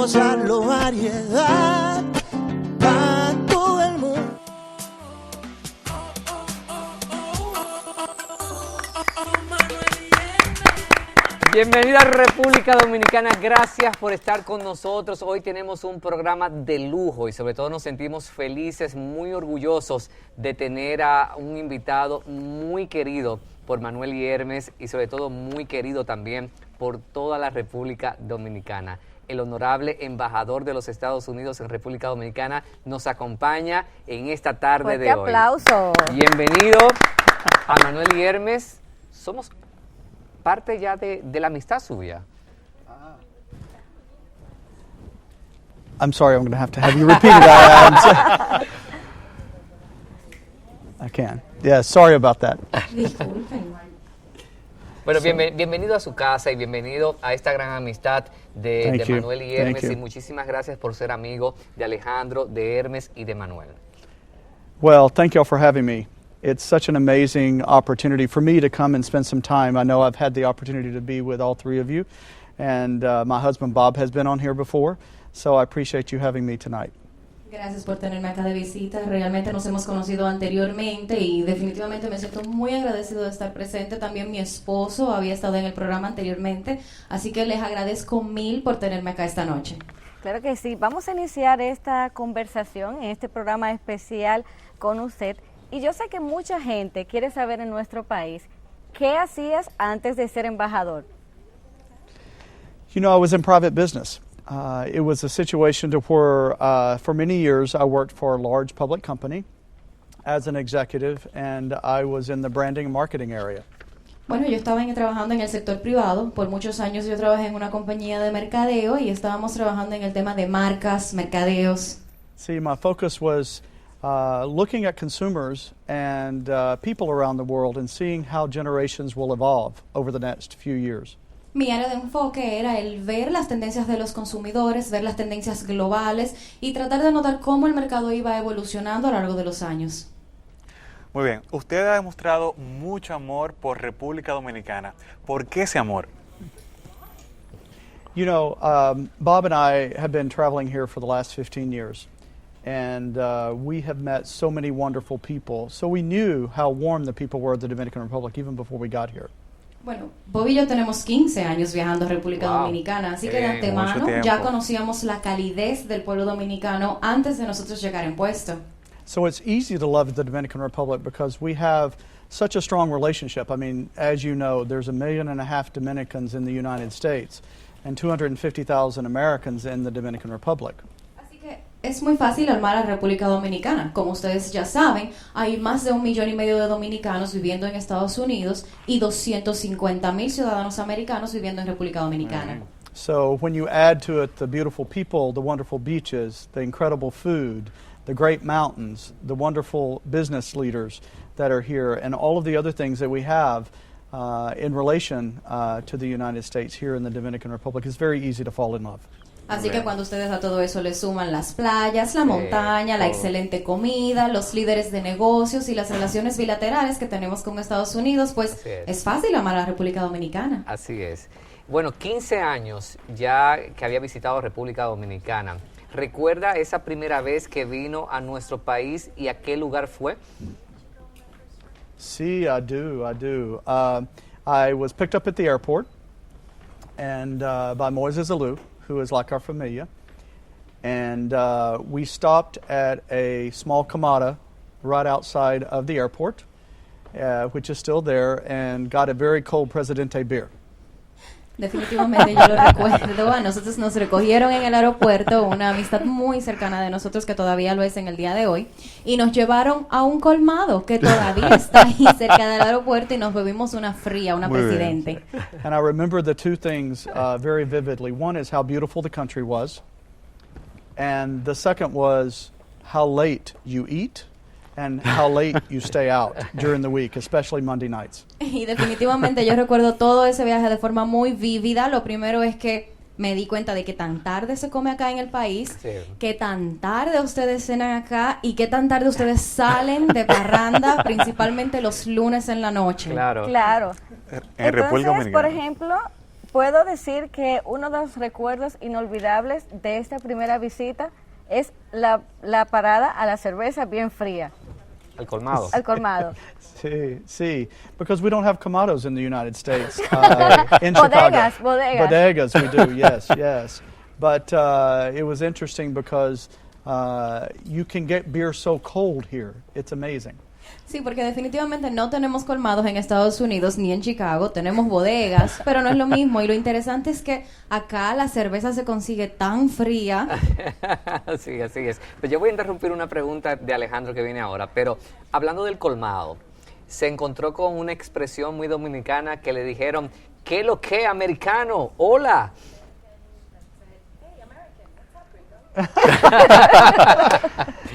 gozarlo variedad para todo el mundo. Bienvenida a República Dominicana, gracias por estar con nosotros. Hoy tenemos un programa de lujo y sobre todo nos sentimos felices, muy orgullosos de tener a un invitado muy querido por Manuel y Hermes y sobre todo muy querido también por toda la República Dominicana. El honorable embajador de los Estados Unidos en República Dominicana nos acompaña en esta tarde de hoy. ¡Fuerte aplauso! Bienvenido a Manuel y Hermes. Somos parte ya de la amistad suya. I'm sorry, I'm going to have you repeat it. I can. Yeah, sorry about that. Bueno, bienvenido a su casa y bienvenido a esta gran amistad de Manuel y Hermes. Y muchísimas gracias por ser amigo de Alejandro, de Hermes y de Manuel. Well, thank you all for having me. It's such an amazing opportunity for me to come and spend some time. I know I've had the opportunity to be with all three of you, and my husband Bob has been on here before, so I appreciate you having me tonight. Gracias por tenerme acá de visita. Realmente nos hemos conocido anteriormente y definitivamente me siento muy agradecido de estar presente. También mi esposo había estado en el programa anteriormente, así que les agradezco mil por tenerme acá esta noche. Claro que sí. Vamos a iniciar esta conversación en este programa especial con usted. Y yo sé que mucha gente quiere saber en nuestro país, ¿qué hacías antes de ser embajador? You know, I was in private business. It was a situation to where for many years I worked for a large public company as an executive, and I was in the branding and marketing area. Bueno, yo estaba trabajando en el sector privado. Por muchos años yo trabajé en una compañía de mercadeo y estábamos trabajando en el tema de marcas, mercadeos. See, my focus was looking at consumers and people around the world and seeing how generations will evolve over the next few years. Mi área de enfoque era el ver las tendencias de los consumidores, ver las tendencias globales y tratar de notar cómo el mercado iba evolucionando a lo largo de los años. Muy bien, usted ha demostrado mucho amor por República Dominicana. ¿Por qué ese amor? You know, Bob and I have been traveling here for the last 15 years. And we have met so many wonderful people. So we knew how warm the people were at the Dominican Republic even before we got here. Bueno, Bob y yo tenemos 15 años viajando a República Dominicana, así que de antemano ya conocíamos la calidez del pueblo dominicano antes de nosotros llegar en puesto. So it's easy to love the Dominican Republic because we have such a strong relationship. I mean, as you know, there's 1.5 million Dominicans in the United States and 250,000 Americans in the Dominican Republic. Es muy fácil armar a República Dominicana. Como ustedes ya saben, hay más de 1,5 millones de dominicanos viviendo en Estados Unidos y 250,000 ciudadanos americanos viviendo en República Dominicana. So when you add to it the beautiful people, the wonderful beaches, the incredible food, the great mountains, the wonderful business leaders that are here, and all of the other things that we have in relation to the United States here in the Dominican Republic, it's very easy to fall in love. Así que cuando ustedes a todo eso le suman las playas, la montaña, la excelente comida, los líderes de negocios y las relaciones bilaterales que tenemos con Estados Unidos, pues es fácil amar a la República Dominicana. Así es. Bueno, 15 años ya que había visitado República Dominicana. ¿Recuerda esa primera vez que vino a nuestro país y a qué lugar fue? Sí, I do. I was picked up at the airport and by Moises Alou, who is like our familia, and we stopped at a small camada right outside of the airport, which is still there, and got a very cold Presidente beer. Definitivamente yo lo recuerdo. A nosotros nos recogieron en el aeropuerto, una amistad muy cercana de nosotros que todavía lo es en el día de hoy, y nos llevaron a un colmado que todavía está ahí cerca del aeropuerto y nos bebimos una fría, una Presidente. And I remember the two things very vividly. One is how beautiful the country was, and the second was how late you eat and how late you stay out during the week, especially Monday nights. Y definitivamente yo recuerdo todo ese viaje de forma muy vívida. Lo primero es que me di cuenta de que tan tarde se come acá en el país, que tan tarde ustedes cenan acá y que tan tarde ustedes salen de parranda, principalmente los lunes en la noche. Claro. Claro. En República Entonces, Dominicana. por ejemplo, puedo decir que uno de los recuerdos inolvidables de esta primera visita es la parada a la cerveza bien fría. Al colmado. Al colmado. See, because we don't have Kamados in the United States. In Bodegas, Chicago. bodegas. Bodegas, we do, yes. But it was interesting because you can get beer so cold here. It's amazing. Sí, porque definitivamente no tenemos colmados en Estados Unidos ni en Chicago, tenemos bodegas, pero no es lo mismo. Y lo interesante es que acá la cerveza se consigue tan fría. Sí, así es. Pues yo voy a interrumpir una pregunta de Alejandro que viene ahora, pero hablando del colmado, se encontró con una expresión muy dominicana que le dijeron, ¿qué lo que, americano? ¡Hola!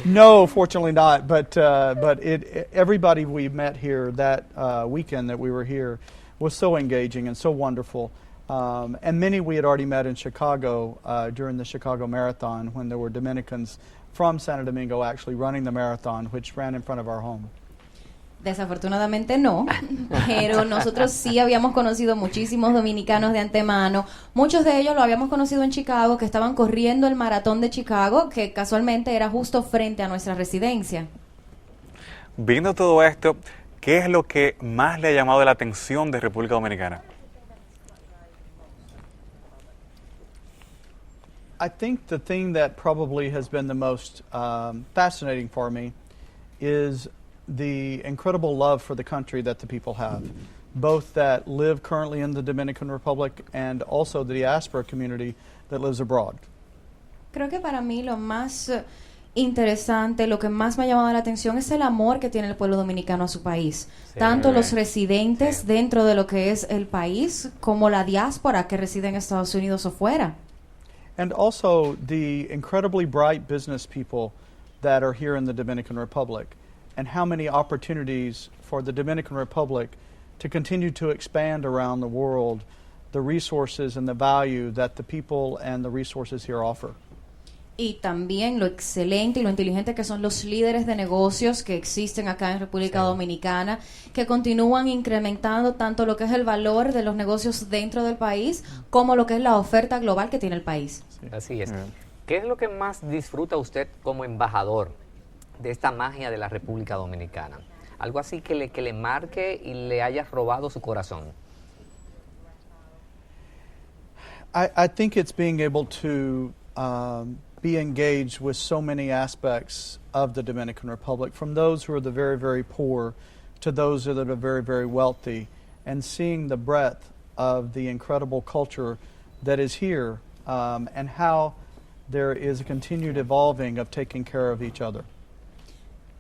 No, fortunately not. But everybody we met here that weekend that we were here was so engaging and so wonderful. And many we had already met in Chicago during the Chicago Marathon when there were Dominicans from Santo Domingo actually running the marathon, which ran in front of our home. Desafortunadamente no, pero nosotros sí habíamos conocido muchísimos dominicanos de antemano. Muchos de ellos lo habíamos conocido en Chicago, que estaban corriendo el maratón de Chicago, que casualmente era justo frente a nuestra residencia. Viendo todo esto, ¿qué es lo que más le ha llamado la atención de República Dominicana? I think the thing that probably has been the most fascinating for me is the incredible love for the country that the people have, both that live currently in the Dominican Republic and also the diaspora community that lives abroad. Creo que para mí lo más interesante, lo que más me ha llamado la atención es el amor que tiene el pueblo dominicano a su país. Sí. Tanto los residentes dentro de lo que es el país, como la diáspora que reside en Estados Unidos o fuera. And also the incredibly bright business people that are here in the Dominican Republic, and how many opportunities for the Dominican Republic to continue to expand around the world the resources and the value that the people and the resources here offer. Y también lo excelente y lo inteligente que son los líderes de negocios que existen acá en República Dominicana, que continúan incrementando tanto lo que es el valor de los negocios dentro del país, como lo que es la oferta global que tiene el país. Así es. ¿Qué es lo que más disfruta usted como embajador de esta magia de la República Dominicana? Algo así que le marque y le haya robado su corazón. I think it's being able to be engaged with so many aspects of the Dominican Republic, from those who are the very, very poor to those that are very, very wealthy, and seeing the breadth of the incredible culture that is here, and how there is a continued evolving of taking care of each other.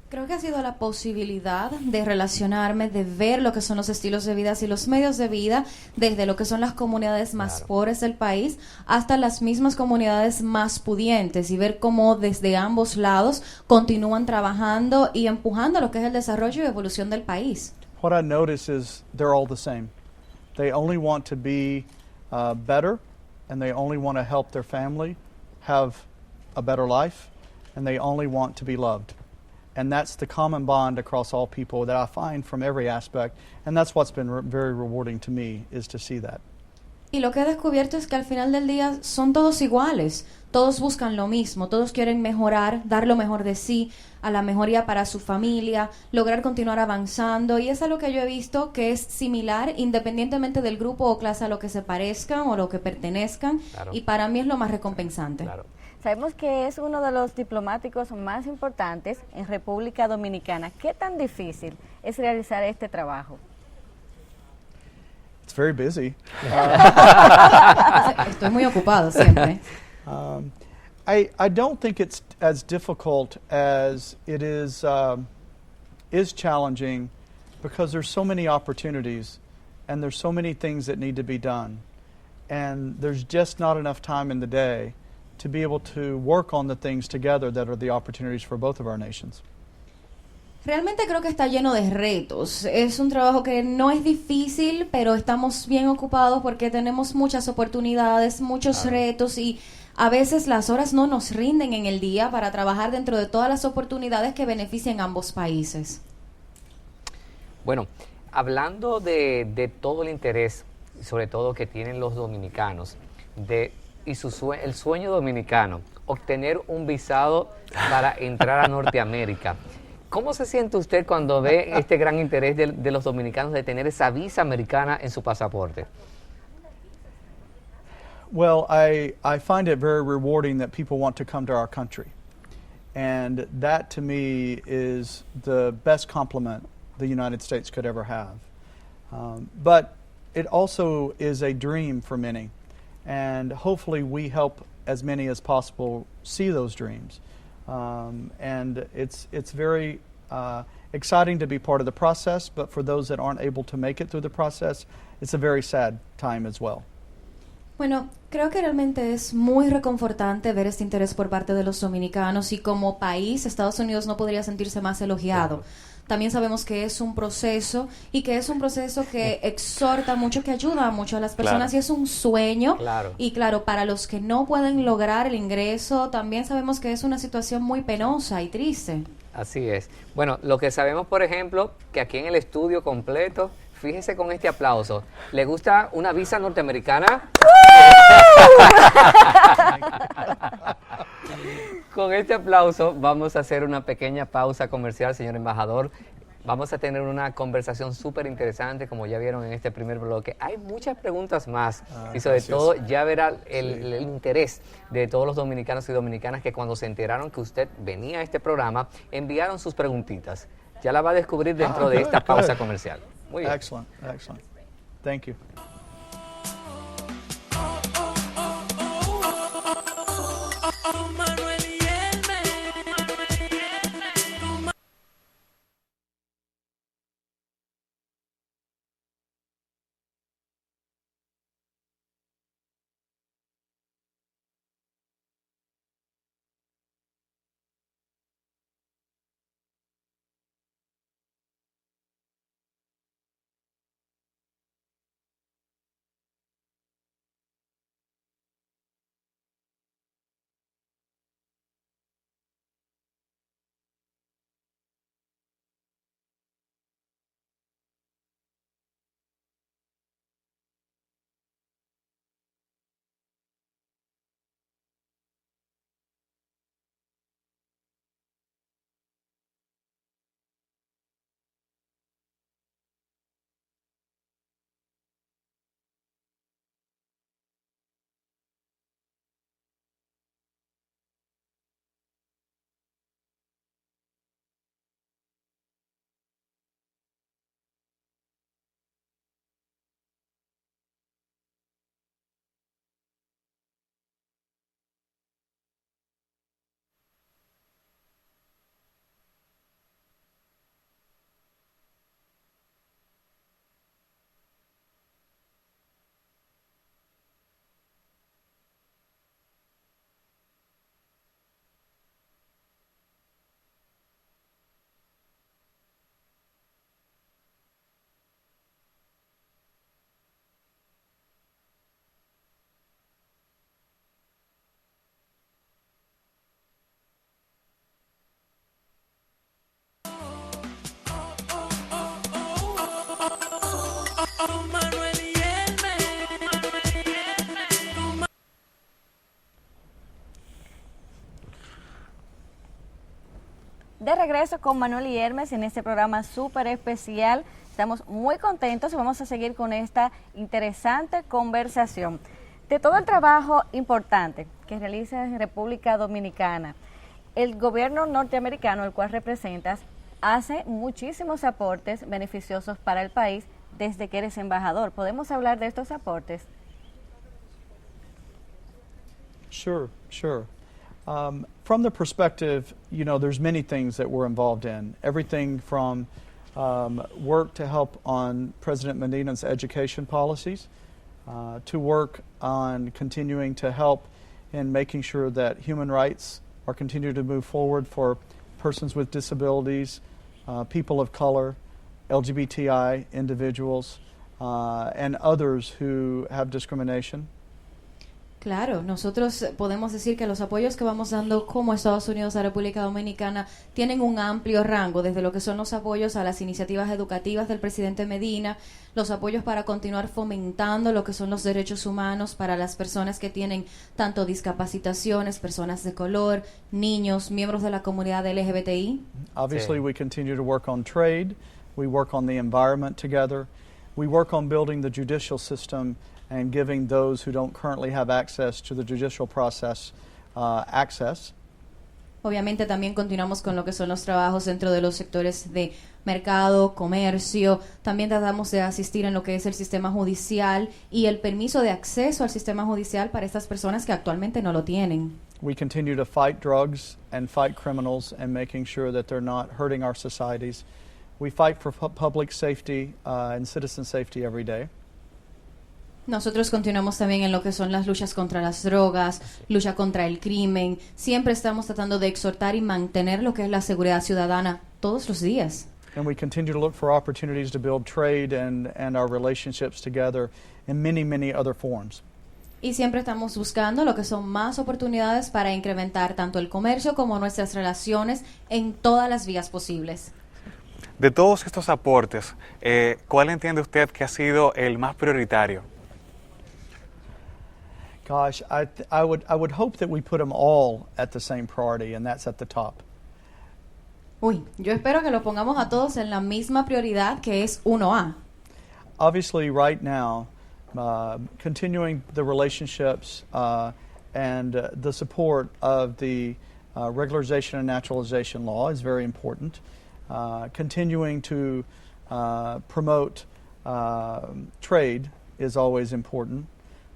Creo que ha sido la posibilidad de relacionarme, de ver lo que son los estilos de vida y los medios de vida, desde lo que son las comunidades más pobres del país hasta las mismas comunidades más pudientes, y ver cómo desde ambos lados continúan trabajando y empujando lo que es el desarrollo y evolución del país. What I notice is they're all the same. They only want to be better, and they only want to help their family have a better life, and they only want to be loved. And that's the common bond across all people that I find from every aspect. And that's what's been very rewarding to me, is to see that. Y lo que he descubierto es que al final del día son todos iguales. Todos buscan lo mismo. Todos quieren mejorar, dar lo mejor de sí, a la mejoría para su familia, lograr continuar avanzando. Y es algo que yo he visto que es similar independientemente del grupo o clase a lo que se parezcan o lo que pertenezcan. Claro. Y para mí es lo más recompensante. Claro. Sabemos que es uno de los diplomáticos más importantes en República Dominicana. ¿Qué tan difícil es realizar este trabajo? It's very busy. Estoy muy ocupado siempre. I don't think it's as difficult as it is challenging, because there's so many opportunities and there's so many things that need to be done, and there's just not enough time in the day to be able to work on the things together that are the opportunities for both of our nations. Realmente creo que está lleno de retos. Es un trabajo que no es difícil, pero estamos bien ocupados porque tenemos muchas oportunidades, muchos retos, y a veces las horas no nos rinden en el día para trabajar dentro de todas las oportunidades que benefician a ambos países. Bueno, hablando de todo el interés sobre todo que tienen los dominicanos, el sueño dominicano, obtener un visado para entrar a Norteamérica. ¿Cómo se siente usted cuando ve este gran interés de los dominicanos de tener esa visa americana en su pasaporte? Well, I find it very rewarding that people want to come to our country. And that to me is the best compliment the United States could ever have. But it also is a dream for many. And hopefully we help as many as possible see those dreams. And it's very exciting to be part of the process, but for those that aren't able to make it through the process, it's a very sad time as well. Bueno, creo que realmente es muy reconfortante ver este interés por parte de los dominicanos y como país, Estados Unidos no podría sentirse más elogiado. También sabemos que es un proceso y que es un proceso que exhorta mucho, que ayuda mucho a las personas y es un sueño. Y claro, para los que no pueden lograr el ingreso, también sabemos que es una situación muy penosa y triste. Así es. Bueno, lo que sabemos, por ejemplo, que aquí en el estudio completo, fíjese con este aplauso, ¿le gusta una visa norteamericana? Con este aplauso vamos a hacer una pequeña pausa comercial, señor embajador. Vamos a tener una conversación súper interesante, como ya vieron en este primer bloque. Hay muchas preguntas más y sobre todo ya verá el interés de todos los dominicanos y dominicanas que cuando se enteraron que usted venía a este programa, enviaron sus preguntitas. Ya la va a descubrir dentro de esta pausa comercial. Muy bien. Excellent, excellent. Thank you. Manuel y Hermes. Manuel y Hermes. De regreso con Manuel y Hermes en este programa súper especial. Estamos muy contentos y vamos a seguir con esta interesante conversación. De todo el trabajo importante que realiza República Dominicana, el gobierno norteamericano, el cual representas, hace muchísimos aportes beneficiosos para el país desde que eres embajador. ¿Podemos hablar de estos aportes? Sure, sure. From the perspective, you know, there's many things that we're involved in. Everything from work to help on President Medina's education policies, to work on continuing to help in making sure that human rights are continued to move forward for persons with disabilities, people of color, LGBTI individuals, and others who have discrimination. Claro, nosotros podemos decir que los apoyos que vamos dando como Estados Unidos a República Dominicana tienen un amplio rango, desde lo que son los apoyos a las iniciativas educativas del presidente Medina, los apoyos para continuar fomentando lo que son los derechos humanos para las personas que tienen tanto discapacitaciones, personas de color, niños, miembros de la comunidad LGBTI. Obviously, Sí. we continue to work on trade. We work on the environment together. We work on building the judicial system and giving those who don't currently have access to the judicial process access. Obviamente también continuamos con lo que son los trabajos dentro de los sectores de mercado, comercio. También tratamos de asistir en lo que es el sistema judicial y el permiso de acceso al sistema judicial para estas personas que actualmente no lo tienen. We continue to fight drugs and fight criminals and making sure that they're not hurting our societies. We fight for public safety and citizen safety every day. Nosotros continuamos también en lo que son las luchas contra las drogas, lucha contra el crimen. Siempre estamos tratando de exhortar y mantener lo que es la seguridad ciudadana todos los días. And we continue to look for opportunities to build trade and our relationships together in many, many other forms. Y siempre estamos buscando lo que son más oportunidades para incrementar tanto el comercio como nuestras relaciones en todas las vías posibles. De todos estos aportes, ¿cuál entiende usted que ha sido el más prioritario? Gosh, I would hope that we put them all at the same priority, and that's at the top. Uy, yo espero que lo pongamos a todos en la misma prioridad que es 1A. Obviously, right now, continuing the relationships and the support of the regularization and naturalization law is very important. Continuing to promote trade is always important.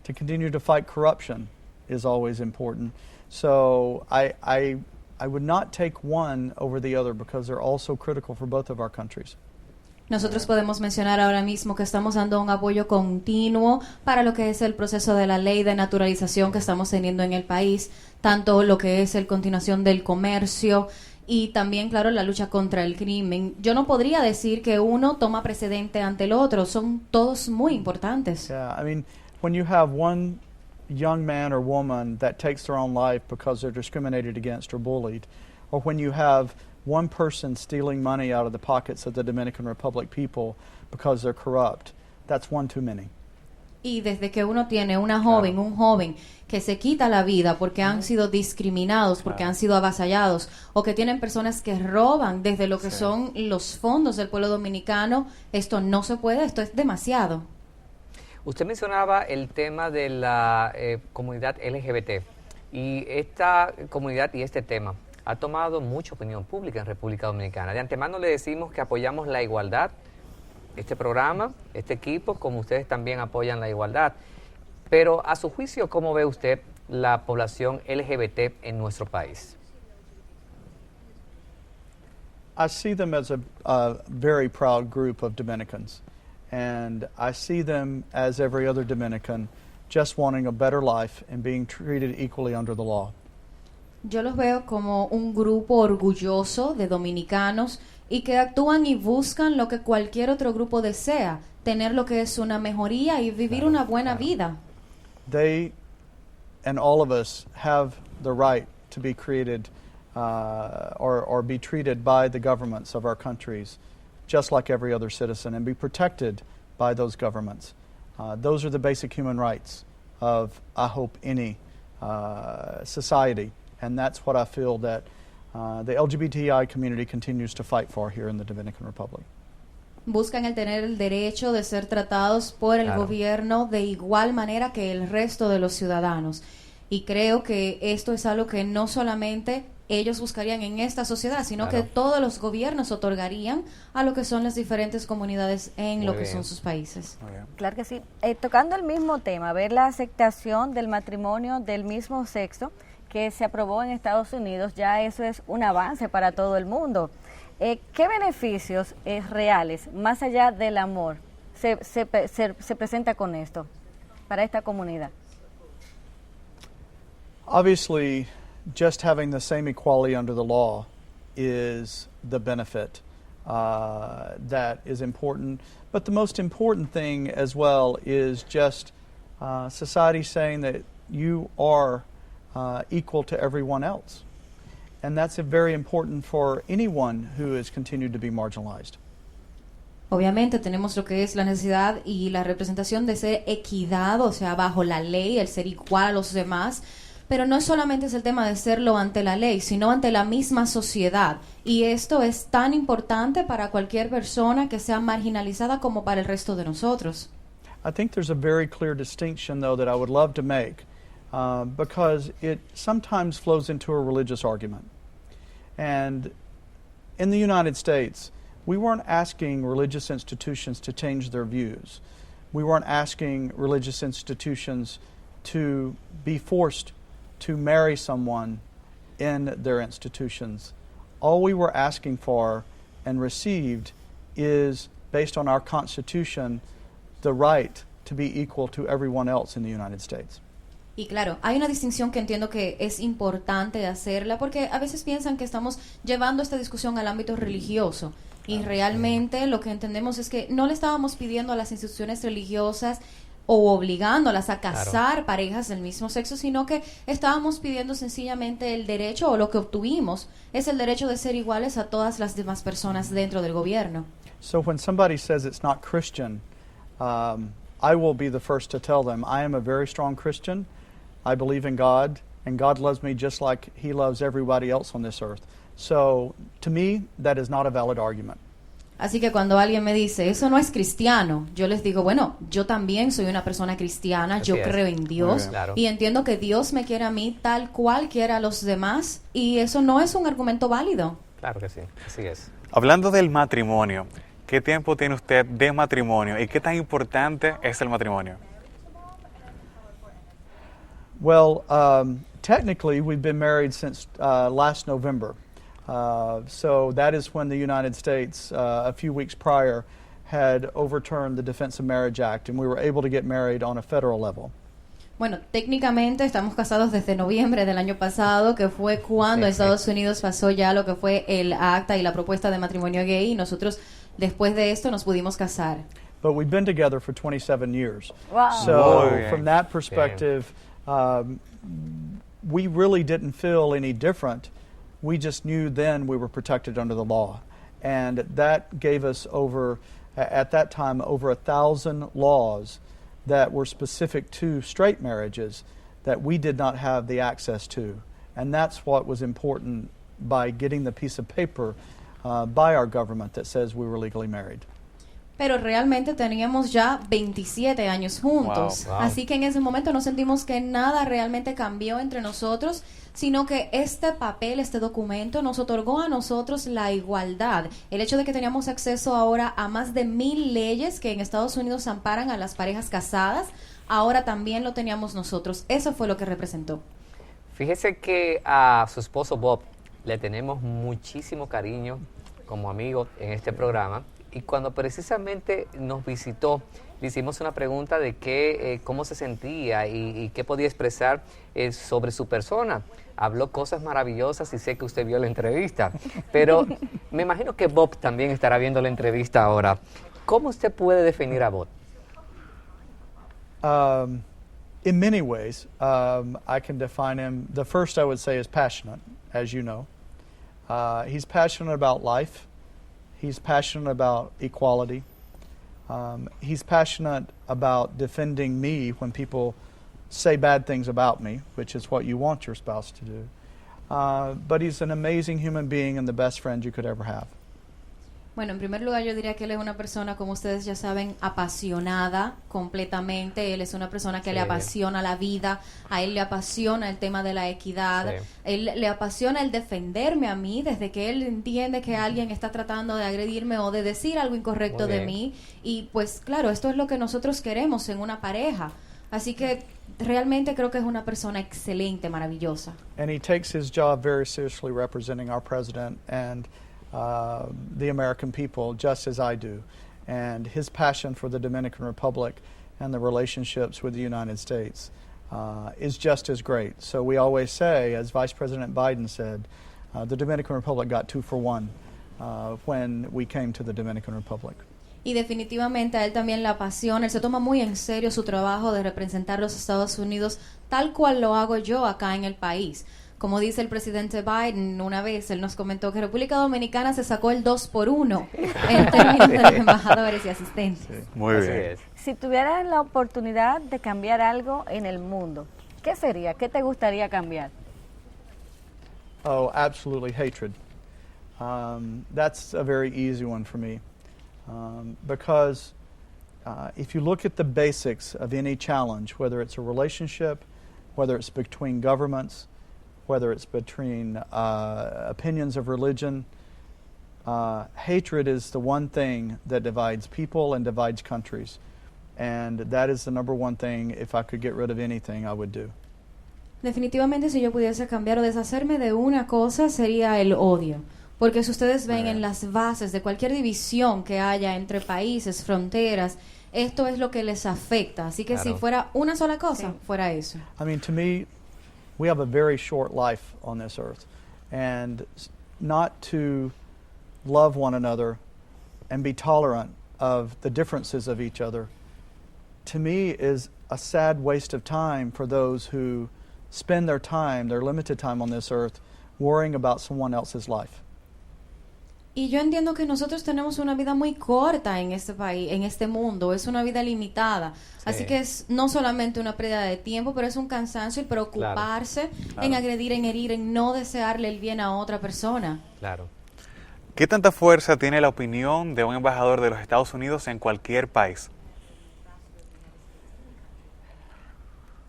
To continue to fight corruption is always important. So I would not take one over the other because they're all so critical for both of our countries. Nosotros podemos mencionar ahora mismo que estamos dando un apoyo continuo para lo que es el proceso de la ley de naturalización que estamos teniendo en el país, tanto lo que es la continuación del comercio y también, claro, la lucha contra el crimen. Yo no podría decir que uno toma precedente ante el otro, son todos muy importantes. Yeah, I mean, when you have one young man or woman that takes their own life because they're discriminated against or bullied, or when you have one person stealing money out of the pockets of the Dominican Republic people because they're corrupt, that's one too many. Y desde que uno tiene una joven, un joven que se quita la vida porque han sido discriminados, porque han sido avasallados, o que tienen personas que roban desde lo que son los fondos del pueblo dominicano, esto no se puede, esto es demasiado. Usted mencionaba el tema de la comunidad LGBT y esta comunidad y este tema ha tomado mucha opinión pública en República Dominicana. De antemano le decimos que apoyamos la igualdad. Este programa, este equipo, como ustedes también apoyan la igualdad. Pero a su juicio, ¿cómo ve usted la población LGBT en nuestro país? I see them as a very proud group of Dominicans. And I see them as every other Dominican, just wanting a better life and being treated equally under the law. Yo los veo como un grupo orgulloso de dominicanos y que actúan y buscan lo que cualquier otro grupo desea, tener lo que es una mejoría y vivir una buena vida. They and all of us have the right to be created or be treated by the governments of our countries just like every other citizen and be protected by those governments. Those are the basic human rights of, I hope, any society. And that's what I feel that the LGBTI community continues to fight for here in the Dominican Republic. Buscan el tener el derecho de ser tratados por el gobierno de igual manera que el resto de los ciudadanos. Y creo que esto es algo que no solamente ellos buscarían en esta sociedad, sino que todos los gobiernos otorgarían a lo que son las diferentes comunidades en lo que son sus países. Claro que sí. Tocando el mismo tema, ver la aceptación del matrimonio del mismo sexo que se aprobó en Estados Unidos, ya eso es un avance para todo el mundo. ¿Qué beneficios reales, más allá del amor, se presenta con esto para esta comunidad? Obviously, just having the same equality under the law is the benefit that is important. But the most important thing as well is just society saying that you are equal to everyone else. And that's very important for anyone who has continued to be marginalized. Obviamente tenemos lo que es la necesidad y la representación de ser equidad, o sea, bajo la ley, el ser igual a los demás, pero no solamente es el tema de serlo ante la ley, sino ante la misma sociedad. Y esto es tan importante para cualquier persona que sea marginalizada como para el resto de nosotros. I think there's a very clear distinction, though, that I would love to make because it sometimes flows into a religious argument. And in the United States, we weren't asking religious institutions to change their views. We weren't asking religious institutions to be forced to marry someone in their institutions. All we were asking for and received is, based on our Constitution, the right to be equal to everyone else in the United States. Y claro, hay una distinción que entiendo que es importante hacerla porque a veces piensan que estamos llevando esta discusión al ámbito religioso y realmente lo que entendemos es que no le estábamos pidiendo a las instituciones religiosas o obligándolas a casar parejas del mismo sexo, sino que estábamos pidiendo sencillamente el derecho, o lo que obtuvimos es el derecho de ser iguales a todas las demás personas dentro del gobierno. So when somebody says it's not Christian, I will be the first to tell them I am a very strong Christian. I believe in God, and God loves me just like He loves everybody else on this earth. So, to me, that is not a valid argument. Así que cuando alguien me dice, eso no es cristiano, yo les digo, bueno, yo también soy una persona cristiana, Así yo es. creo en Dios Claro. y entiendo que Dios me quiere a mí tal cual quiera a los demás y eso no es un argumento válido. Claro que sí, así es. Hablando del matrimonio, ¿qué tiempo tiene usted de matrimonio y qué tan importante es el matrimonio? Well, technically, we've been married since last November. So that is when the United States, a few weeks prior, had overturned the Defense of Marriage Act, and we were able to get married on a federal level. Bueno, técnicamente estamos casados desde noviembre del año pasado, que fue cuando Estados Unidos pasó ya lo que fue el acta y la propuesta de matrimonio gay y nosotros después de esto nos pudimos casar. But we've been together for 27 years. Wow. So Muy bien. from that perspective, we really didn't feel any different. We just knew then we were protected under the law. And that gave us at that time, over 1,000 laws that were specific to straight marriages that we did not have the access to. And that's what was important by getting the piece of paper by our government that says we were legally married. Pero realmente teníamos ya 27 años juntos. Wow. Así que en ese momento no sentimos que nada realmente cambió entre nosotros, sino que este papel, este documento nos otorgó a nosotros la igualdad. El hecho de que teníamos acceso ahora a más de 1,000 leyes que en Estados Unidos amparan a las parejas casadas, ahora también lo teníamos nosotros. Eso fue lo que representó. Fíjese que a su esposo Bob le tenemos muchísimo cariño como amigo en este programa. Y cuando precisamente nos visitó, le hicimos una pregunta de cómo se sentía y qué podía expresar sobre su persona. Habló cosas maravillosas y sé que usted vio la entrevista, pero me imagino que Bob también estará viendo la entrevista ahora. ¿Cómo usted puede definir a Bob? In many ways, I can define him. The first I would say is passionate, as you know. He's passionate about life. He's passionate about equality. He's passionate about defending me when people say bad things about me, which is what you want your spouse to do. But he's an amazing human being and the best friend you could ever have. Bueno, en primer lugar yo diría que él es una persona, como ustedes ya saben, apasionada completamente. Él es una persona que Sí. le apasiona la vida, a él le apasiona el tema de la equidad, Sí. él le apasiona el defenderme a mí desde que él entiende que alguien está tratando de agredirme o de decir algo incorrecto Muy de bien. mí. Y pues claro, esto es lo que nosotros queremos en una pareja. Así que realmente creo que es una persona excelente, maravillosa. And he takes his job very seriously representing our president and the American people, just as I do. And his passion for the Dominican Republic and the relationships with the United States is just as great. So we always say, as Vice President Biden said, the Dominican Republic got 2 for 1 when we came to the Dominican Republic. Y definitivamente a él también le apasiona, él se toma muy en serio su trabajo de representar los Estados Unidos tal cual lo hago yo acá en el país. Como dice el presidente Biden una vez, él nos comentó que República Dominicana se sacó el 2-por-1 en términos de los embajadores y asistentes. Sí, muy Así bien. es. Si tuvieras la oportunidad de cambiar algo en el mundo, ¿qué sería? ¿Qué te gustaría cambiar? Oh, absolutely hatred. That's a very easy one for me. Because if you look at the basics of any challenge, whether it's a relationship, whether it's between governments, whether it's between opinions of religion, hatred is the one thing that divides people and divides countries. And that is the number one thing, if I could get rid of anything, I would do. Definitivamente si yo pudiese cambiar o deshacerme de una cosa sería el odio. Porque si ustedes ven en las bases de cualquier división que haya entre países, fronteras, esto es lo que les afecta. Así que si fuera una sola cosa, fuera eso. I mean, to me, we have a very short life on this earth. And not to love one another and be tolerant of the differences of each other, to me, is a sad waste of time for those who spend their time, their limited time on this earth, worrying about someone else's life. Y yo entiendo que nosotros tenemos una vida muy corta en este país, en este mundo, es una vida limitada. Así que es no solamente una pérdida de tiempo, pero es un cansancio y preocuparse en agredir, en herir, en no desearle el bien a otra persona. Claro. ¿Qué tanta fuerza tiene la opinión de un embajador de los Estados Unidos en cualquier país?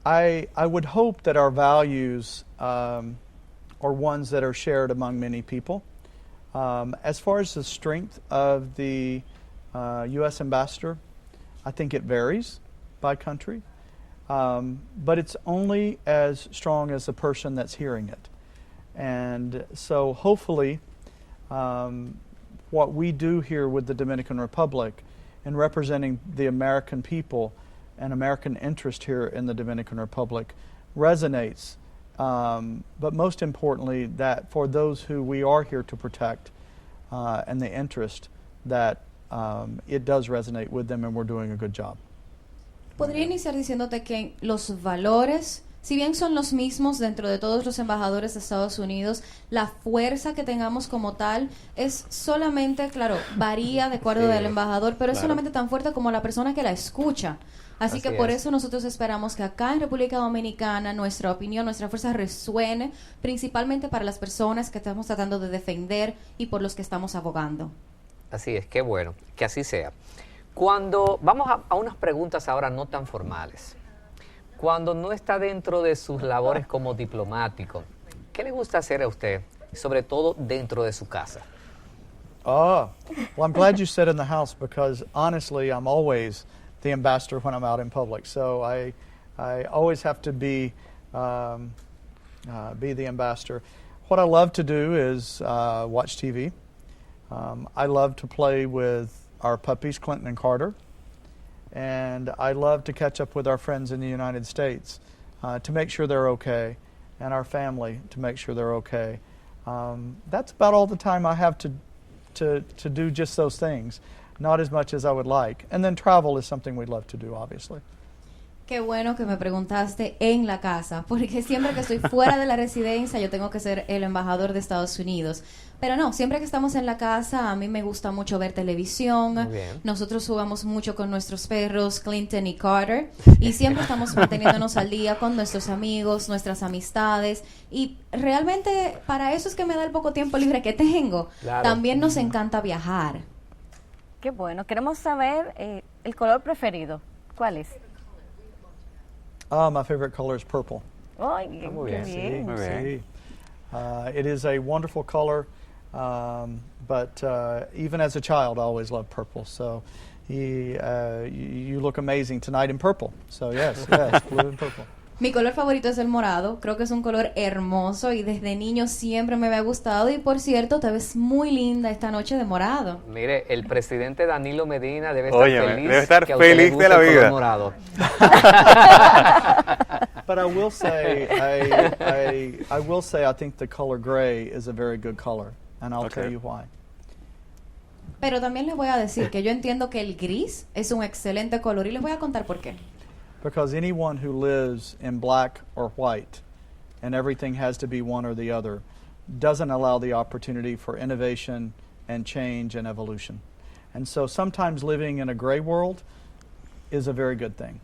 I would hope that our values are ones that are shared among many people. As far as the strength of the U.S. ambassador, I think it varies by country, but it's only as strong as the person that's hearing it. And so hopefully what we do here with the Dominican Republic in representing the American people and American interest here in the Dominican Republic resonates. But most importantly, that for those who we are here to protect and the interest, that it does resonate with them and we're doing a good job. Podría iniciar diciéndote que los valores, si bien son los mismos dentro de todos los embajadores de Estados Unidos, la fuerza que tengamos como tal es solamente, claro, varía de acuerdo del embajador, pero es solamente tan fuerte como la persona que la escucha. Así que por eso nosotros esperamos que acá en República Dominicana nuestra opinión, nuestra fuerza resuene, principalmente para las personas que estamos tratando de defender y por los que estamos abogando. Así es, qué bueno, que así sea. Cuando vamos a unas preguntas ahora no tan formales. Cuando no está dentro de sus labores como diplomático, ¿qué le gusta hacer a usted, sobre todo dentro de su casa? Oh, well, I'm glad you said in the house because honestly, I'm always the ambassador when I'm out in public. So I always have to be the ambassador. What I love to do is watch TV. I love to play with our puppies, Clinton and Carter. And I love to catch up with our friends in the United States to make sure they're okay, and our family to make sure they're okay. That's about all the time I have to do just those things. Not as much as I would like. And then travel is something we'd love to do, obviously. Qué bueno que me preguntaste en la casa, porque siempre que estoy fuera de la residencia yo tengo que ser el embajador de Estados Unidos. Pero no, siempre que estamos en la casa a mí me gusta mucho ver televisión. Nosotros jugamos mucho con nuestros perros, Clinton y Carter, y siempre estamos manteniéndonos al día con nuestros amigos, nuestras amistades, y realmente para eso es que me da el poco tiempo libre que tengo. También nos encanta viajar. Qué bueno. Queremos saber el color preferido. ¿Cuál es? My favorite color is purple. Ay, muy qué bien, bien. Muy bien. It is a wonderful color, but even as a child, I always loved purple. So you look amazing tonight in purple. So yes, blue and purple. Mi color favorito es el morado, creo que es un color hermoso y desde niño siempre me había gustado y por cierto te ves muy linda esta noche de morado. Mire, el presidente Danilo Medina debe estar feliz, debe estar que a usted le feliz guste de la el color vida. morado. But I will say, I will say, I think the color gray is a very good color, and I'll tell you why. Pero también les voy a decir que yo entiendo que el gris es un excelente color y les voy a contar por qué. Because anyone who lives in black or white and everything has to be one or the other doesn't allow the opportunity for innovation and change and evolution. And so sometimes living in a gray world is a very good thing.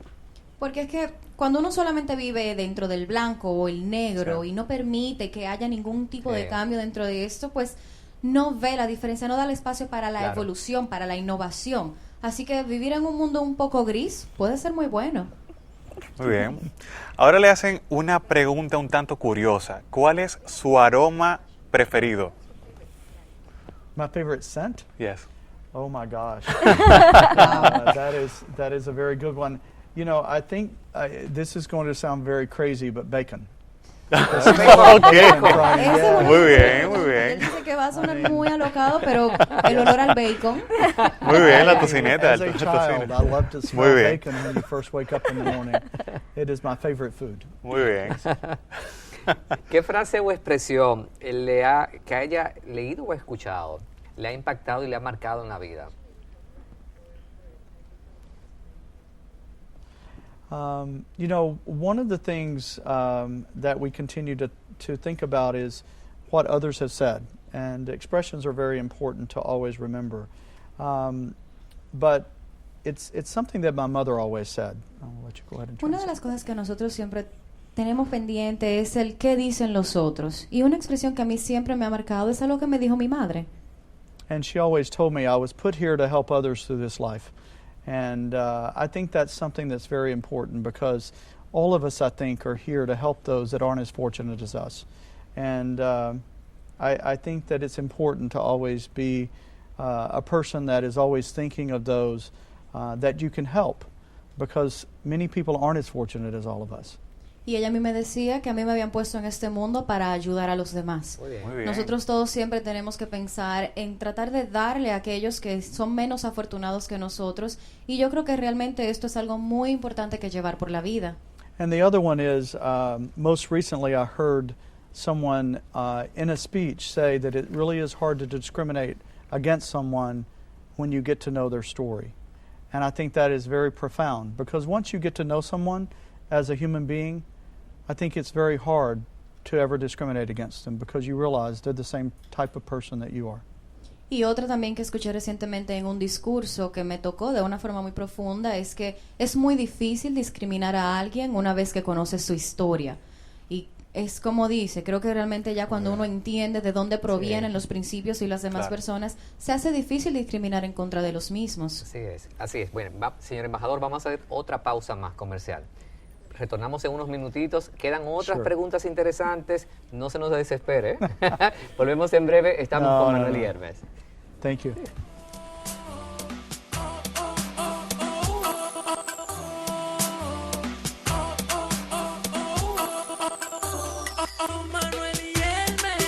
Porque es que cuando uno solamente vive dentro del blanco o el negro y no permite que haya ningún tipo de cambio dentro de esto, pues no ve la diferencia, no da el espacio para la evolución, para la innovación. Así que vivir en un mundo un poco gris puede ser muy bueno. Muy bien. Ahora le hacen una pregunta un tanto curiosa. ¿Cuál es su aroma preferido? My favorite scent? Yes. Oh my gosh. That is a very good one. You know, I think this is going to sound very crazy, but bacon. Okay. Eso Muy bien, es muy Él bien. dice que va a sonar muy alocado, pero el olor al bacon. Muy bien, la tocineta. As a child, I love to smell Muy bien. bacon when you first wake up in the morning. It is my favorite food. Muy bien. ¿Qué frase o expresión que haya leído o escuchado le ha impactado y le ha marcado en la vida? You know, one of the things that we continue to think about is what others have said, and expressions are very important to always remember. But it's something that my mother always said. I'll let you go ahead and Una de translate. las cosas que nosotros siempre tenemos pendiente es el qué dicen los otros. Y una expresión que a mí siempre me ha marcado es algo que me dijo mi madre. And she always told me I was put here to help others through this life. And I think that's something that's very important because all of us, I think, are here to help those that aren't as fortunate as us. And I think that it's important to always be a person that is always thinking of those that you can help because many people aren't as fortunate as all of us. Y ella a mí me decía que a mí me habían puesto en este mundo para ayudar a los demás. Muy bien. Muy bien. Nosotros todos siempre tenemos que pensar en tratar de darle a aquellos que son menos afortunados que nosotros. Y yo creo que realmente esto es algo muy importante que llevar por la vida. And the other one is, most recently I heard someone in a speech say that it really is hard to discriminate against someone when you get to know their story. And I think that is very profound because once you get to know someone as a human being, I think it's very hard to ever discriminate against them because you realize they're the same type of person that you are. Y otra también que escuché recientemente en un discurso que me tocó de una forma muy profunda es que es muy difícil discriminar a alguien una vez que conoces su historia. Y es como dice, creo que realmente ya cuando uno entiende de dónde provienen los principios y las demás personas, se hace difícil discriminar en contra de los mismos. Así es, así es. Bueno, señor embajador, vamos a hacer otra pausa más comercial. Retornamos en unos minutitos. Quedan otras preguntas interesantes. No se nos desespere. Volvemos en breve. Estamos con Manuel y Hermes. Thank you. Manuel y Hermes.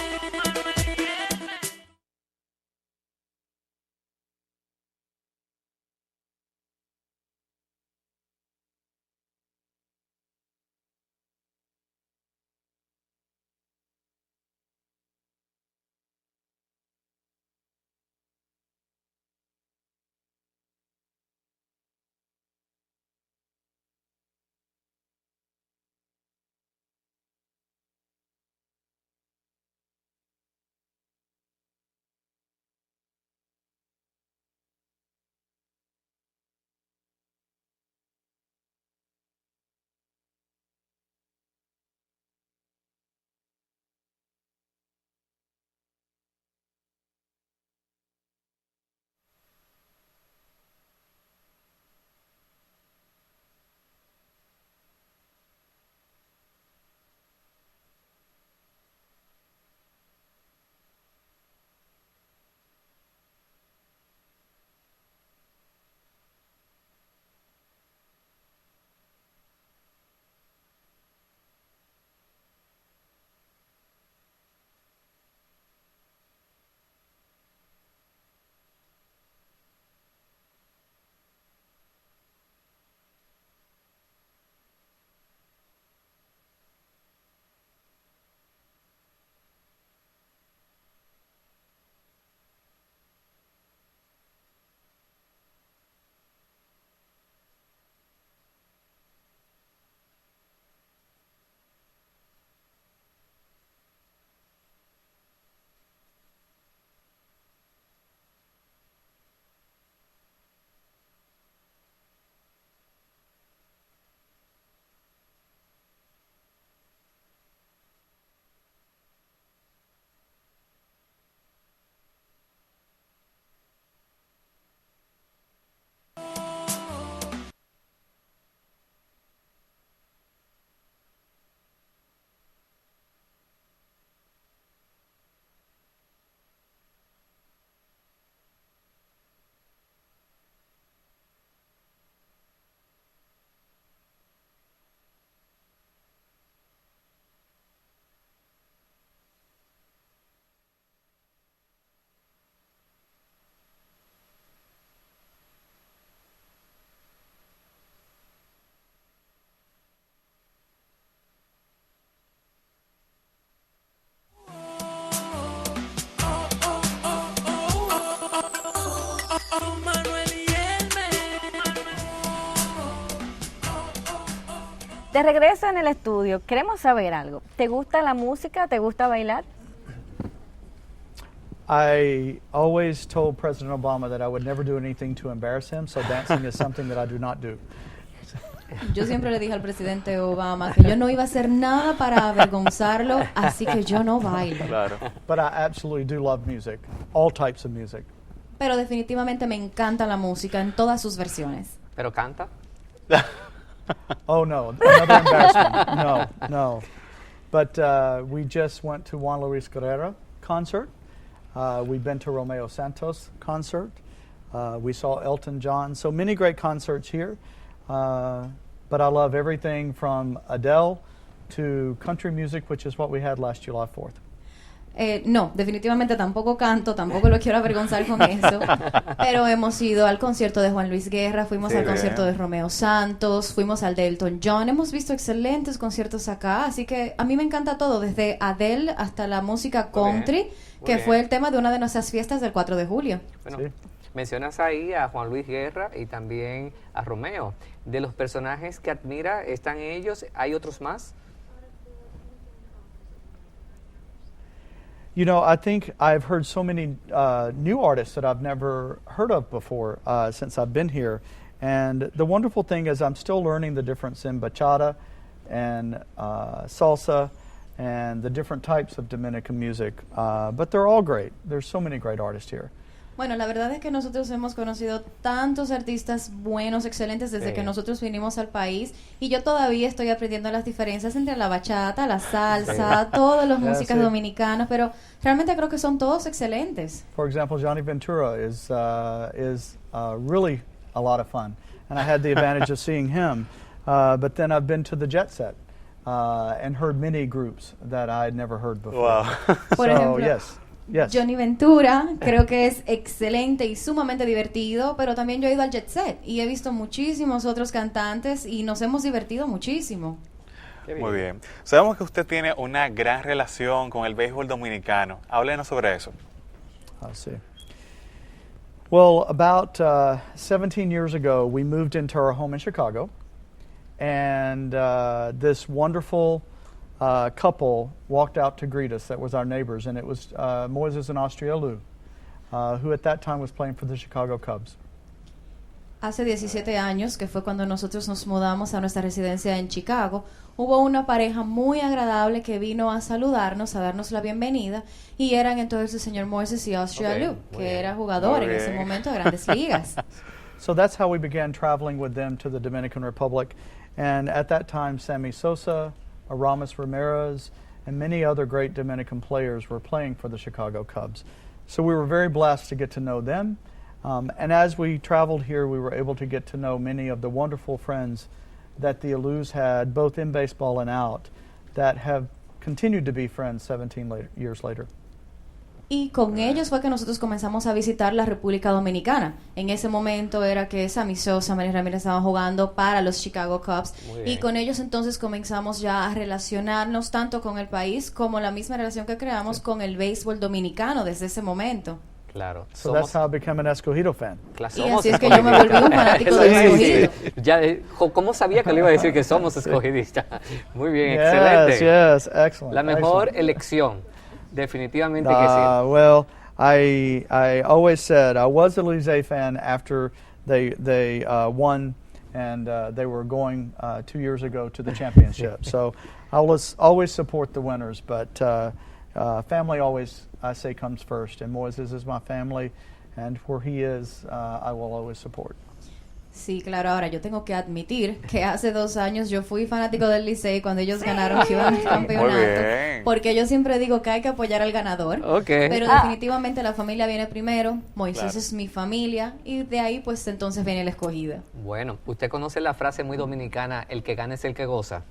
De regreso en el estudio, queremos saber algo. ¿Te gusta la música? ¿Te gusta bailar? I always told President Obama that I would never do anything to embarrass him, so dancing is something that I do not do. Yo siempre le dije al presidente Obama que yo no iba a hacer nada para avergonzarlo, así que yo no bailo. Claro. But I absolutely do love music, all types of music. Pero definitivamente me encanta la música en todas sus versiones. ¿Pero canta? Oh no, another embarrassment. No. But we just went to Juan Luis Guerra concert. We've been to Romeo Santos concert. We saw Elton John. So many great concerts here. But I love everything from Adele to country music, which is what we had last July 4th. No, definitivamente tampoco canto, tampoco lo quiero avergonzar con eso, pero hemos ido al concierto de Juan Luis Guerra, fuimos al concierto de Romeo Santos, fuimos al de Elton John, hemos visto excelentes conciertos acá, así que a mí me encanta todo, desde Adele hasta la música country, que fue el tema de una de nuestras fiestas del 4 de julio. Bueno, Sí. mencionas ahí a Juan Luis Guerra y también a Romeo. De los personajes que admira, ¿están ellos? ¿Hay otros más? You know, I think I've heard so many new artists that I've never heard of before since I've been here. And the wonderful thing is I'm still learning the difference in bachata and salsa and the different types of Dominican music. But they're all great. There's so many great artists here. Bueno, la verdad es que nosotros hemos conocido tantos artistas buenos, excelentes desde que nosotros vinimos al país y yo todavía estoy aprendiendo las diferencias entre la bachata, la salsa, todas las músicas dominicanas, pero realmente creo que son todos excelentes. For example, Johnny Ventura is really a lot of fun, and I had the advantage of seeing him. But then I've been to the Jet Set and heard many groups that I had never heard before. Wow. Por So ejemplo, yes. Johnny Ventura creo que es excelente y sumamente divertido, pero también yo he ido al Jet Set y he visto muchísimos otros cantantes y nos hemos divertido muchísimo. Muy bien. Sabemos que usted tiene una gran relación con el béisbol dominicano. Háblenos sobre eso. I see. Well, about 17 years ago, we moved into our home in Chicago, and this wonderful couple walked out to greet us. That was our neighbors, and it was Moises and Austria Lou, who at that time was playing for the Chicago Cubs. Hace 17 años, que fue cuando nosotros nos mudamos a nuestra residencia en Chicago, hubo una pareja muy agradable que vino a saludarnos, a darnos la bienvenida, y eran entonces el señor Moises y Austria Lou, que era jugador en ese momento de Grandes Ligas. So that's how we began traveling with them to the Dominican Republic, and at that time, Sammy Sosa, Aramis Ramirez, and many other great Dominican players were playing for the Chicago Cubs. So we were very blessed to get to know them. And as we traveled here, we were able to get to know many of the wonderful friends that the Alous had, both in baseball and out, that have continued to be friends 17 years later. Y con ellos fue que nosotros comenzamos a visitar la República Dominicana. En ese momento era que Sammy Sosa, Manny Ramírez estaban jugando para los Chicago Cubs. Y con ellos entonces comenzamos ya a relacionarnos tanto con el país como la misma relación que creamos con el béisbol dominicano desde ese momento. Claro. So that's how I became an Escogido fan. Y así es que yo me volví un fanático del Escogido. Ya, ¿cómo sabía que le iba a decir que somos escogidistas? Muy bien, Yes, excelente. yes, excellent. La mejor excellent. elección. Definitivamente que sí. Well, I always said I was a Elysee fan after they won, and they were going 2 years ago to the championship. So I was always support the winners, but family always, I say, comes first. And Moises is my family, and where he is, I will always support. Sí, claro, ahora yo tengo que admitir que hace 2 años yo fui fanático del Licey cuando ellos ganaron que iban al campeonato, porque yo siempre digo que hay que apoyar al ganador, pero definitivamente la familia viene primero, Moisés es mi familia y de ahí pues entonces viene el Escogido. Bueno, usted conoce la frase muy dominicana, el que gana es el que goza.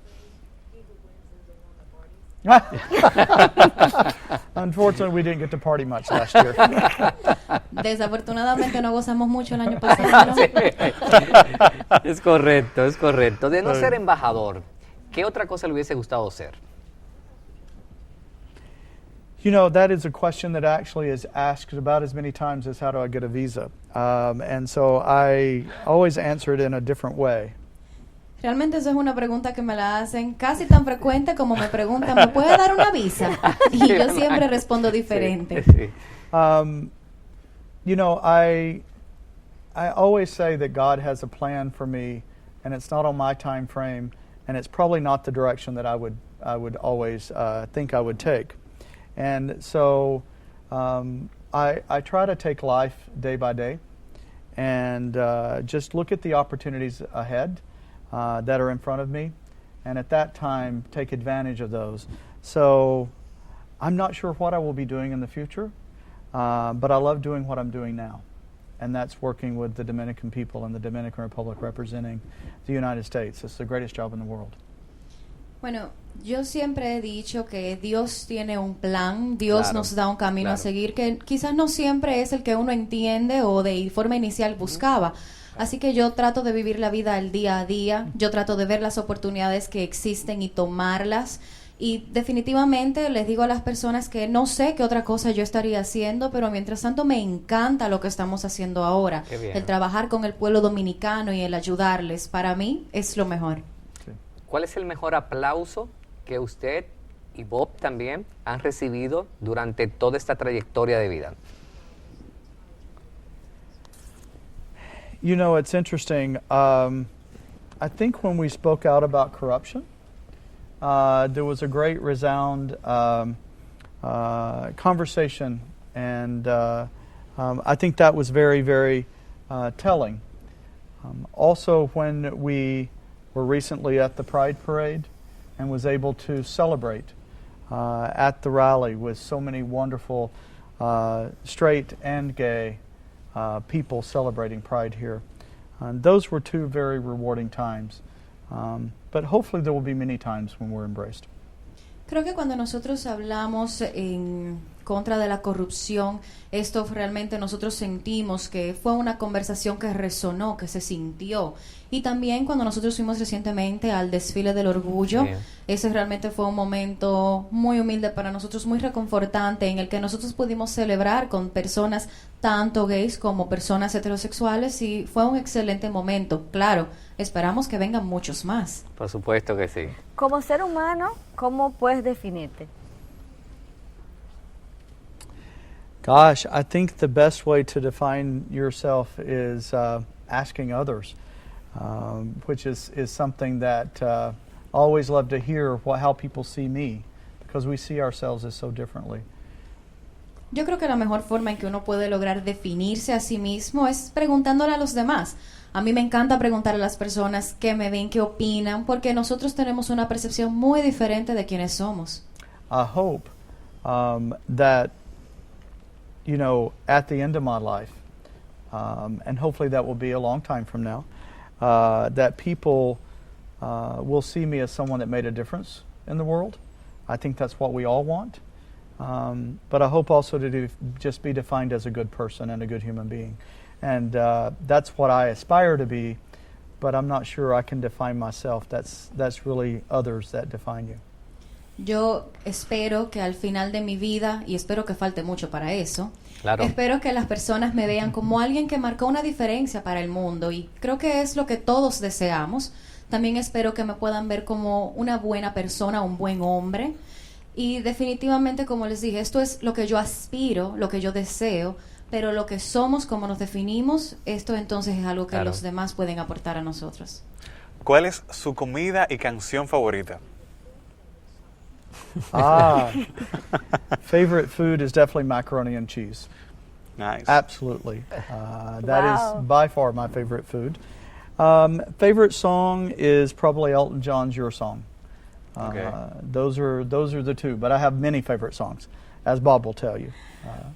Unfortunately, we didn't get to party much last year. Desafortunadamente no gozamos mucho el año pasado. Sí. Es correcto, es correcto. De no ser embajador, ¿qué otra cosa le hubiese gustado ser? You know, that is a question that actually is asked about as many times as how do I get a visa? And so I always answer it in a different way. Realmente eso es una pregunta que me la hacen casi tan frecuente como me preguntan, ¿me puede dar una visa? Y yo siempre respondo diferente. Sí, sí. You know, I always say that God has a plan for me, and it's not on my time frame, and it's probably not the direction that I would always think I would take. And so I try to take life day by day, and just look at the opportunities ahead that are in front of me, and at that time take advantage of those. So I'm not sure what I will be doing in the future, but I love doing what I'm doing now, and that's working with the Dominican people in the Dominican Republic representing the United States. It's the greatest job in the world. Bueno, yo siempre he dicho que Dios tiene un plan, Dios Claro, nos da un camino claro. a seguir que quizás no siempre es el que uno entiende o de forma inicial buscaba. Así que yo trato de vivir la vida al día a día, yo trato de ver las oportunidades que existen y tomarlas. Y definitivamente les digo a las personas que no sé qué otra cosa yo estaría haciendo, pero mientras tanto me encanta lo que estamos haciendo ahora. Qué bien. El trabajar con el pueblo dominicano y el ayudarles, para mí es lo mejor. ¿Cuál es el mejor aplauso que usted y Bob también han recibido durante toda esta trayectoria de vida? You know, it's interesting. I think when we spoke out about corruption, there was a great resound conversation, and I think that was very, very telling. Also, when we were recently at the Pride Parade and was able to celebrate at the rally with so many wonderful straight and gay people celebrating Pride here. Those were two very rewarding times. But hopefully there will be many times when we're embraced. Creo que cuando nosotros hablamos en contra de la corrupción, esto realmente nosotros sentimos que fue una conversación que resonó, que se sintió. Y también cuando nosotros fuimos recientemente al desfile del orgullo, Sí. ese realmente fue un momento muy humilde para nosotros, muy reconfortante, en el que nosotros pudimos celebrar con personas tanto gays como personas heterosexuales, y fue un excelente momento. Claro, esperamos que vengan muchos más. Por supuesto que sí. Como ser humano, ¿cómo puedes definirte? Gosh, I think the best way to define yourself is asking others, which is something that I always love to hear how people see me, because we see ourselves as so differently. Yo creo que la mejor forma en que uno puede lograr definirse a sí mismo es preguntándole a los demás. A mí me encanta preguntar a las personas qué me ven, qué opinan, porque nosotros tenemos una percepción muy diferente de quiénes somos. I hope that, you know, at the end of my life, and hopefully that will be a long time from now, that people will see me as someone that made a difference in the world. I think that's what we all want. But I hope also to just be defined as a good person and a good human being. And that's what I aspire to be, but I'm not sure I can define myself. That's really others that define you. Yo espero que al final de mi vida, y espero que falte mucho para eso, Claro. espero que las personas me vean como alguien que marcó una diferencia para el mundo, y creo que es lo que todos deseamos. También espero que me puedan ver como una buena persona, un buen hombre, y definitivamente, como les dije, esto es lo que yo aspiro, lo que yo deseo, pero lo que somos, como nos definimos, esto entonces es algo que Claro. los demás pueden aportar a nosotros. ¿Cuál es su comida y canción favorita? Favorite food is definitely macaroni and cheese. Nice. Absolutely. That Wow. is by far my favorite food. Favorite song is probably Elton John's Your Song. Okay. Those are the two, but I have many favorite songs, as Bob will tell you.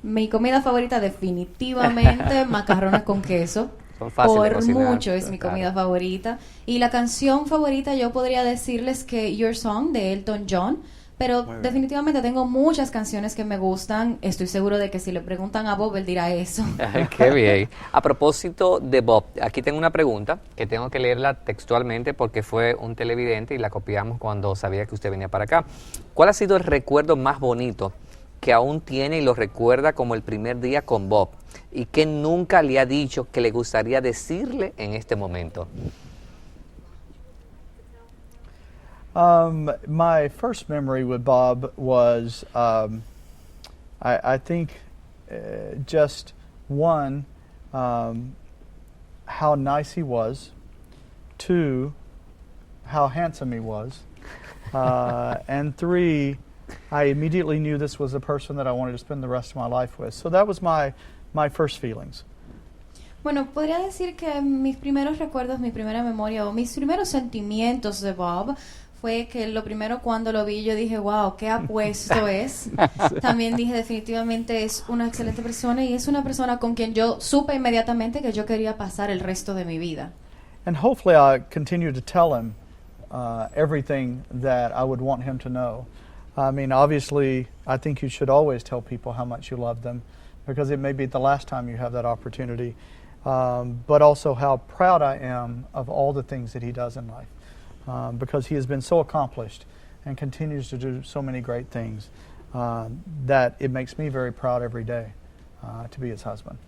Mi comida favorita definitivamente macarrones con queso. Son fáciles de Por cocinar, mucho es mi claro. comida favorita. Y la canción favorita yo podría decirles que Your Song de Elton John. Pero Muy bien. definitivamente tengo muchas canciones que me gustan. Estoy seguro de que si le preguntan a Bob, él dirá eso. Ay, qué bien. A propósito de Bob, aquí tengo una pregunta que tengo que leerla textualmente porque fue un televidente y la copiamos cuando sabía que usted venía para acá. ¿Cuál ha sido el recuerdo más bonito que aún tiene y lo recuerda como el primer día con Bob? ¿Y que nunca le ha dicho que le gustaría decirle en este momento? My first memory with Bob was, I think, just one, how nice he was. Two, how handsome he was. And three, I immediately knew this was a person that I wanted to spend the rest of my life with. So that was my first feelings. Bueno, podría decir que mis primeros recuerdos, mi primera memoria o mis primeros sentimientos de Bob fue que lo primero cuando lo vi yo dije, wow, qué apuesto es. También dije definitivamente es una excelente persona y es una persona con quien yo supe inmediatamente que yo quería pasar el resto de mi vida. And hopefully I continue to tell him everything that I would want him to know. I mean, obviously, I think you should always tell people how much you love them because it may be the last time you have that opportunity. But also how proud I am of all the things that he does in life because he has been so accomplished and continues to do so many great things that it makes me very proud every day to be his husband.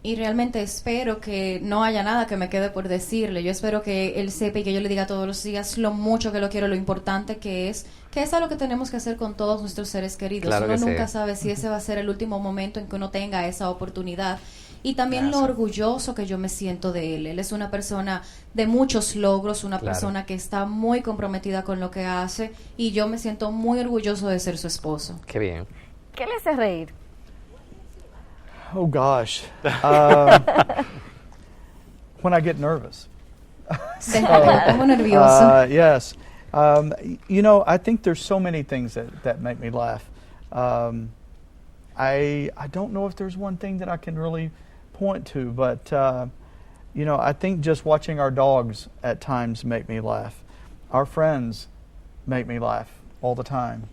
Y realmente espero que no haya nada que me quede por decirle. Yo espero que él sepa y que yo le diga todos los días lo mucho que lo quiero, lo importante que es algo que tenemos que hacer con todos nuestros seres queridos. Claro Uno que nunca sí. sabe si ese va a ser el último momento en que uno tenga esa oportunidad. Y también lo orgulloso que yo me siento de él. Él es una persona de muchos logros, una persona que está muy comprometida con lo que hace y yo me siento muy orgulloso de ser su esposo. Qué bien. ¿Qué le hace reír? Oh, gosh. When I get nervous. Me pongo nervioso. Yes. You know, I think there's so many things that make me laugh. I don't know if there's one thing that I can really point to, but, you know, I think just watching our dogs at times make me laugh. Our friends make me laugh all the time.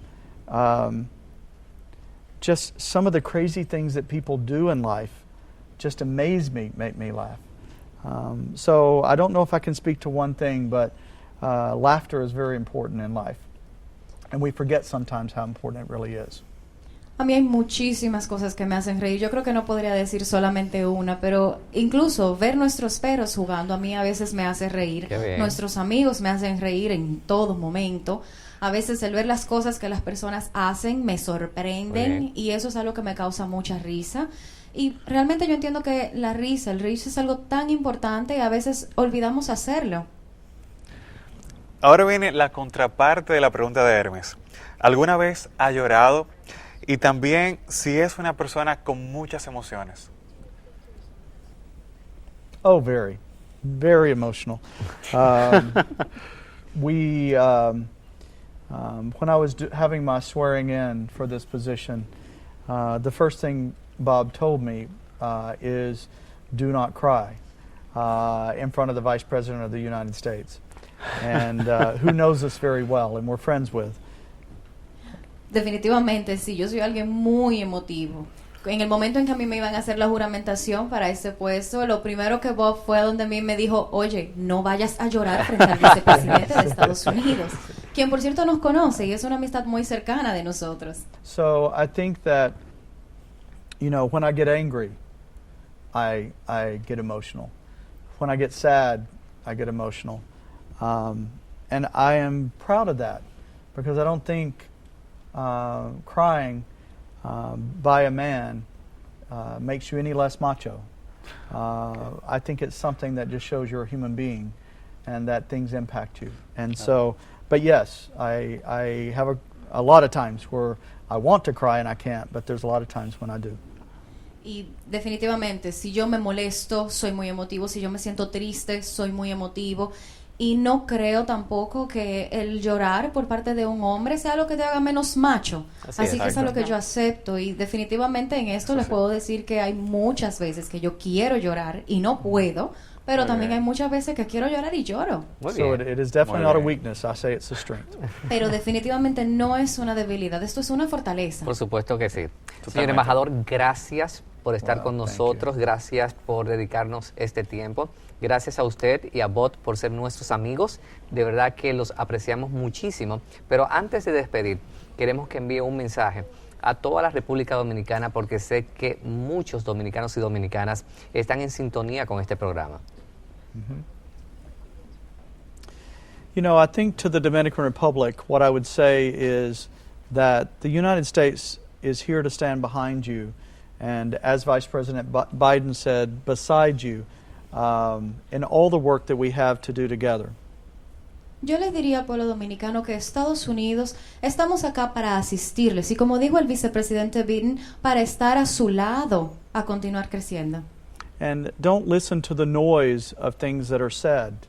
Just some of the crazy things that people do in life just amaze me, make me laugh. So I don't know if I can speak to one thing, but laughter is very important in life. And we forget sometimes how important it really is. A mí hay muchísimas cosas que me hacen reír. Yo creo que no podría decir solamente una, pero incluso ver nuestros perros jugando a mí a veces me hace reír. Qué bien. Nuestros amigos me hacen reír en todo momento. A veces el ver las cosas que las personas hacen me sorprenden y eso es algo que me causa mucha risa. Y realmente yo entiendo que el risa es algo tan importante y a veces olvidamos hacerlo. Ahora viene la contraparte de la pregunta de Hermes. ¿Alguna vez ha llorado? Y también si es una persona con muchas emociones. Oh, very, very emotional. When I was having my swearing in for this position, the first thing Bob told me is do not cry in front of the Vice President of the United States, and who knows us very well and we're friends with. Definitivamente, sí, yo soy alguien muy emotivo. En el momento en que a mí me iban a hacer la juramentación para ese puesto, lo primero que Bob fue a donde mí me dijo, oye, no vayas a llorar frente al vicepresidente de Estados Unidos, quien por cierto nos conoce y es una amistad muy cercana de nosotros. So I think that, you know, when I get angry, I get emotional. When I get sad, I get emotional. And I am proud of that because I don't think crying by a man makes you any less macho. I think it's something that just shows you're a human being and that things impact you. And so, but yes, I have a lot of times where I want to cry and I can't, but there's a lot of times when I do. Y definitivamente, si yo me molesto, soy muy emotivo. Si yo me siento triste, soy muy emotivo. Y no creo tampoco que el llorar por parte de un hombre sea algo que te haga menos macho. Así que es algo que yo acepto. Y definitivamente en esto les puedo decir que hay muchas veces que yo quiero llorar y no puedo. Pero también hay muchas veces que quiero llorar y lloro. So it is definitely not a weakness. I say it's a strength. Pero definitivamente no es una debilidad. Esto es una fortaleza. Por supuesto que sí. Señor embajador, gracias por estar con nosotros. Gracias por dedicarnos este tiempo. Gracias a usted y a Bob por ser nuestros amigos. De verdad que los apreciamos muchísimo. Pero antes de despedir, queremos que envíe un mensaje a toda la República Dominicana porque sé que muchos dominicanos y dominicanas están en sintonía con este programa. You know, I think to the Dominican Republic, what I would say is that the United States is here to stand behind you, and as Vice President Biden said, beside you, in all the work that we have to do together. Yo les diría al pueblo dominicano que Estados Unidos estamos acá para asistirles y como dijo el vicepresidente Biden, para estar a su lado a continuar creciendo. And don't listen to the noise of things that are said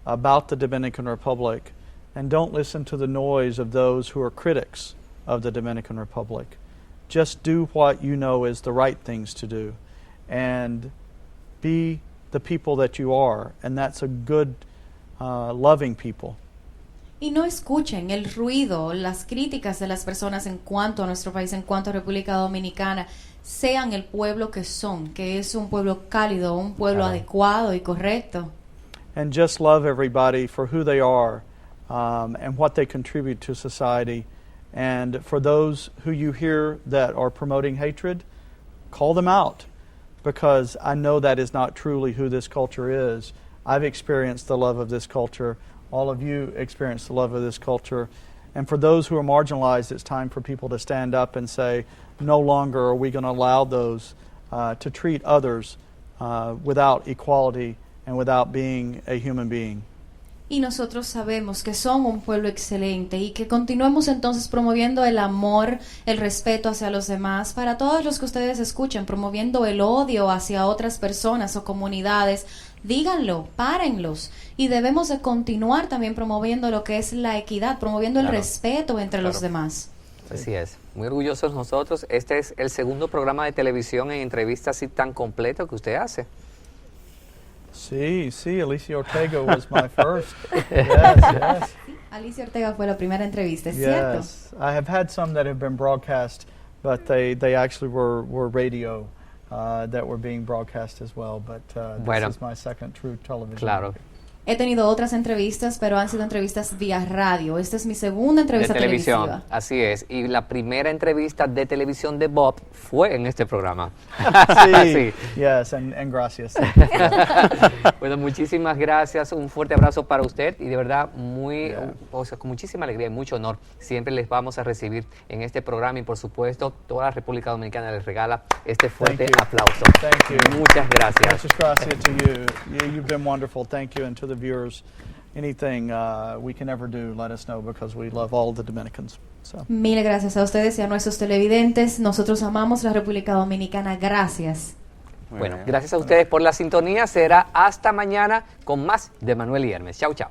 about the Dominican Republic, and don't listen to the noise of those who are critics of the Dominican Republic. Just do what you know is the right things to do, and be the people that you are, and that's a good, loving people. Y no escuchen el ruido, las críticas de las personas en cuanto a nuestro país, en cuanto a República Dominicana. Sean el pueblo que son, que es un pueblo cálido, un pueblo adecuado y correcto. And just love everybody for who they are, and what they contribute to society. And for those who you hear that are promoting hatred, call them out, because I know that is not truly who this culture is. I've experienced the love of this culture. All of you experience the love of this culture. And for those who are marginalized, it's time for people to stand up and say, no longer are we going to allow those to treat others without equality and without being a human being. Y nosotros sabemos que son un pueblo excelente y que continuemos entonces promoviendo el amor, el respeto hacia los demás, para todos los que ustedes escuchen, promoviendo el odio hacia otras personas o comunidades. Díganlo, párenlos, y debemos de continuar también promoviendo lo que es la equidad, promoviendo el respeto entre los demás. Así es, muy orgullosos nosotros. Este es el segundo programa de televisión en entrevista así tan completo que usted hace. Sí, Alicia Ortega was my first. Yes. Alicia Ortega fue la primera entrevista, ¿es cierto? Yes, I have had some that have been broadcast, but they actually were radio that were being broadcast as well. But this is my second true television. Claro. He tenido otras entrevistas, pero han sido entrevistas vía radio. Esta es mi segunda entrevista de televisión. televisiva. Así es. Y la primera entrevista de televisión de Bob fue en este programa. Sí. Yes, and gracias. Bueno, muchísimas gracias. Un fuerte abrazo para usted y de verdad con muchísima alegría y mucho honor. Siempre les vamos a recibir en este programa y por supuesto toda la República Dominicana les regala este fuerte aplauso. Thank you. Muchas gracias. Muchas gracias to you. You've been wonderful. Thank you, and to the viewers. Anything we can ever do, let us know, because we love all the Dominicans. So. Mil gracias a ustedes y a nuestros televidentes. Nosotros amamos la República Dominicana. Gracias. Bueno, gracias a ustedes por la sintonía. Será hasta mañana con más de Manuel y Hermes. Chau, chau.